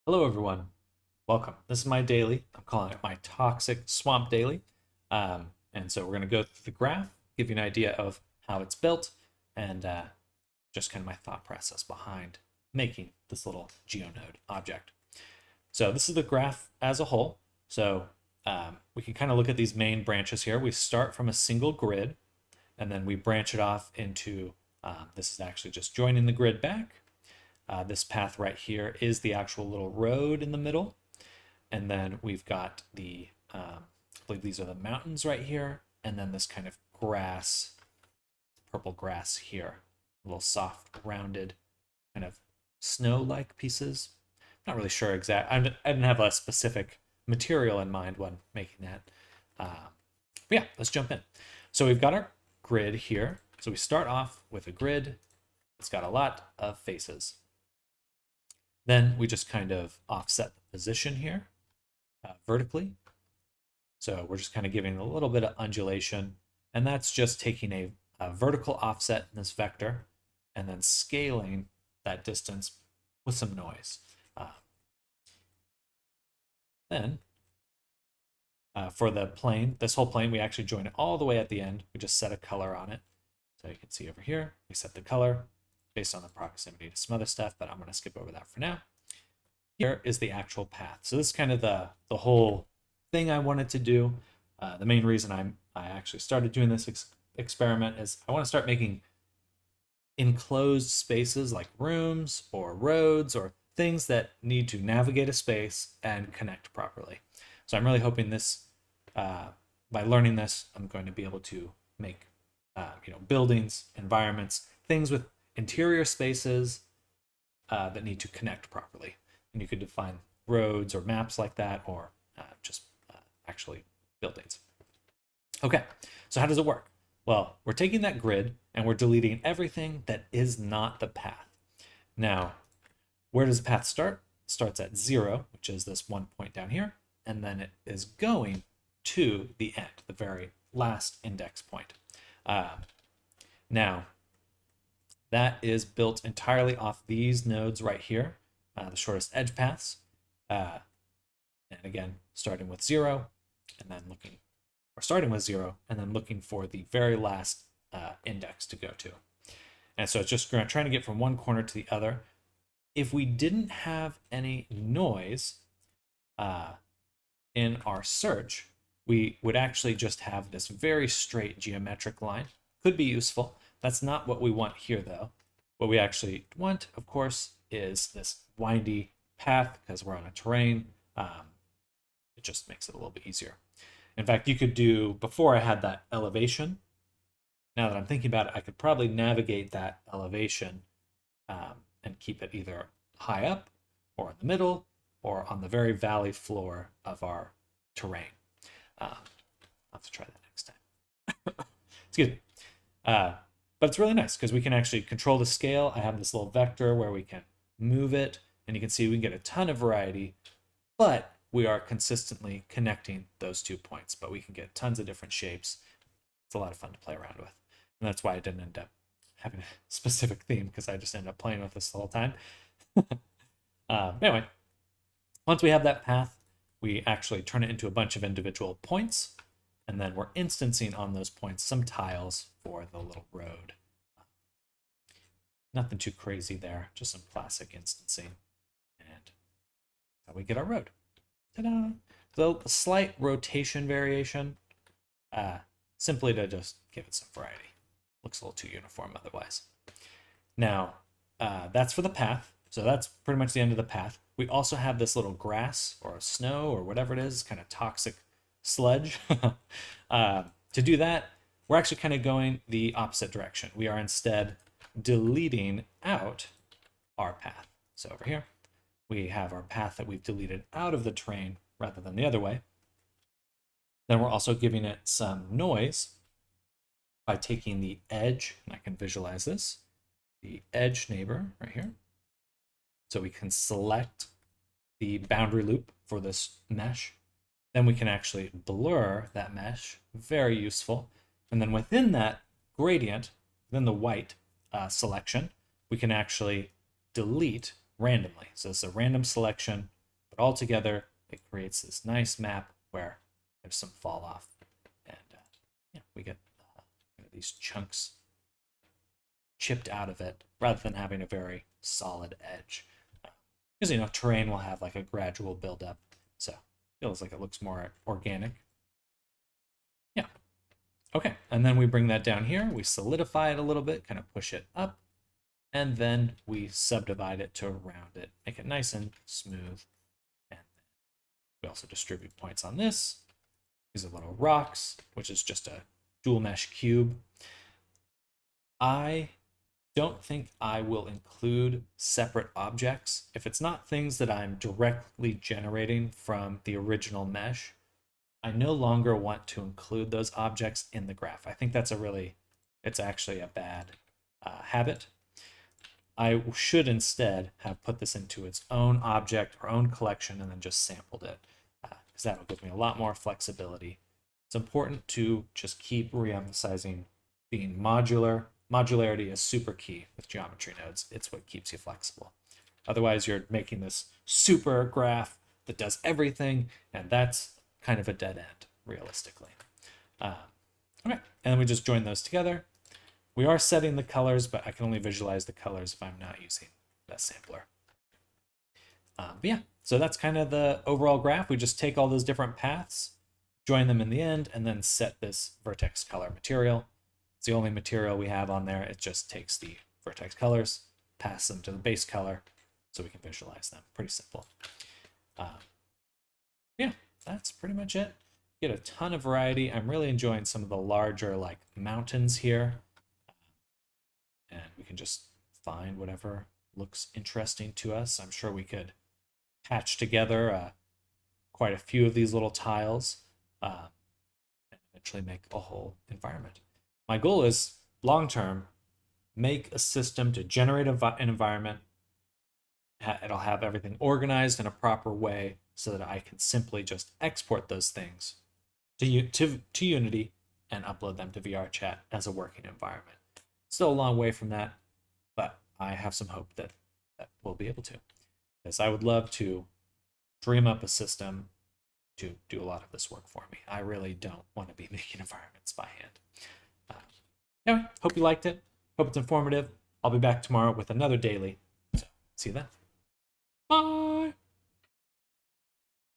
Hello, everyone. Welcome. This is my daily. I'm calling it my toxic swamp daily. And so we're going to go through the graph, give you an idea of how it's built, and just kind of my thought process behind making this little GeoNode object. So this is the graph as a whole. So we can kind of look at these main branches here. We start from a single grid, and then we branch it off into, this is actually just joining the grid back. This path right here is the actual little road in the middle. And then we've got the, I believe these are the mountains right here. And then this kind of grass, purple grass here, a little soft, rounded, kind of snow-like pieces. Not really sure exact. I didn't have a specific material in mind when making that. But yeah, let's jump in. So we've got our grid here. So we start off with a grid. It's got a lot of faces. Then we just kind of offset the position here vertically. So we're just kind of giving a little bit of undulation. And that's just taking a vertical offset in this vector and then scaling that distance with some noise. Then for the plane, this whole plane, we actually join it all the way at the end. We just set a color on it. So you can see over here, we set the color based on the proximity to some other stuff, but I'm going to skip over that for now. Here is the actual path. So this is kind of the whole thing I wanted to do. The main reason I actually started doing this experiment is I want to start making enclosed spaces like rooms or roads or things that need to navigate a space and connect properly. So I'm really hoping this, by learning this, I'm going to be able to make buildings, environments, things with interior spaces that need to connect properly. And you could define roads or maps like that, or just actually buildings. Okay, so how does it work? Well, we're taking that grid and we're deleting everything that is not the path. Now, where does the path start? It starts at 0, which is this one point down here, and then it is going to the end, the very last index point. Now, that is built entirely off these nodes right here, the shortest edge paths. And again, starting with 0, and then starting with 0, and then looking for the very last index to go to. And so it's just trying to get from one corner to the other. If we didn't have any noise in our search, we would actually just have this very straight geometric line. Could be useful. That's not what we want here, though. What we actually want, of course, is this windy path because we're on a terrain. It just makes it a little bit easier. In fact, you could do, before I had that elevation, now that I'm thinking about it, I could probably navigate that elevation and keep it either high up or in the middle or on the very valley floor of our terrain. I'll have to try that next time. Excuse me. But it's really nice because we can actually control the scale. I have this little vector where we can move it, and you can see we can get a ton of variety, but we are consistently connecting those 2 points, but we can get tons of different shapes. It's a lot of fun to play around with. And that's why I didn't end up having a specific theme, because I just ended up playing with this the whole time. Anyway, once we have that path, we actually turn it into a bunch of individual points, and then we're instancing on those points some tiles for the little road. Nothing too crazy there, just some classic instancing. And how we get our road. Ta-da! So a slight rotation variation, simply to just give it some variety. Looks a little too uniform otherwise. Now, that's for the path. So that's pretty much the end of the path. We also have this little grass or snow or whatever it is, kind of toxic sludge. To do that, we're actually kind of going the opposite direction. We are instead deleting out our path. So over here, we have our path that we've deleted out of the terrain rather than the other way. Then we're also giving it some noise by taking the edge, and I can visualize this, the edge neighbor right here. So we can select the boundary loop for this mesh. Then we can actually blur that mesh, very useful. And then within that gradient, within the white selection, we can actually delete randomly. So it's a random selection But all together, it creates this nice map where there's some fall off. And yeah, we get these chunks chipped out of it rather than having a very solid edge. Because, you know, terrain will have like a gradual buildup. So it feels like it looks more organic. Yeah. Okay, and then we bring that down here. We solidify it a little bit, kind of push it up. And then we subdivide it to round it, make it nice and smooth. And we also distribute points on this. These are little rocks, which is just a dual mesh cube. I don't think I will include separate objects. If it's not things that I'm directly generating from the original mesh, I no longer want to include those objects in the graph. I think that's it's actually a bad habit. I should instead have put this into its own object or own collection and then just sampled it, because that will give me a lot more flexibility. It's important to just keep re-emphasizing being modular. Modularity is super key with geometry nodes. It's what keeps you flexible. Otherwise, you're making this super graph that does everything, and that's kind of a dead end, realistically. Okay, and then we just join those together. We are setting the colors, but I can only visualize the colors if I'm not using that sampler. But yeah, so that's kind of the overall graph. We just take all those different paths, join them in the end, and then set this vertex color material. It's the only material we have on there. It just takes the vertex colors, pass them to the base color, so we can visualize them. Pretty simple. Yeah, that's pretty much it. Get a ton of variety. I'm really enjoying some of the larger like mountains here. And we can just find whatever looks interesting to us. I'm sure we could patch together quite a few of these little tiles and eventually make a whole environment. My goal is long-term, make a system to generate an environment. It'll have everything organized in a proper way so that I can simply just export those things to Unity and upload them to VRChat as a working environment. Still a long way from that, but I have some hope that we'll be able to. Because I would love to dream up a system to do a lot of this work for me. I really don't want to be making environments by hand. Anyway, hope you liked it. Hope it's informative. I'll be back tomorrow with another daily. So, see you then. Bye!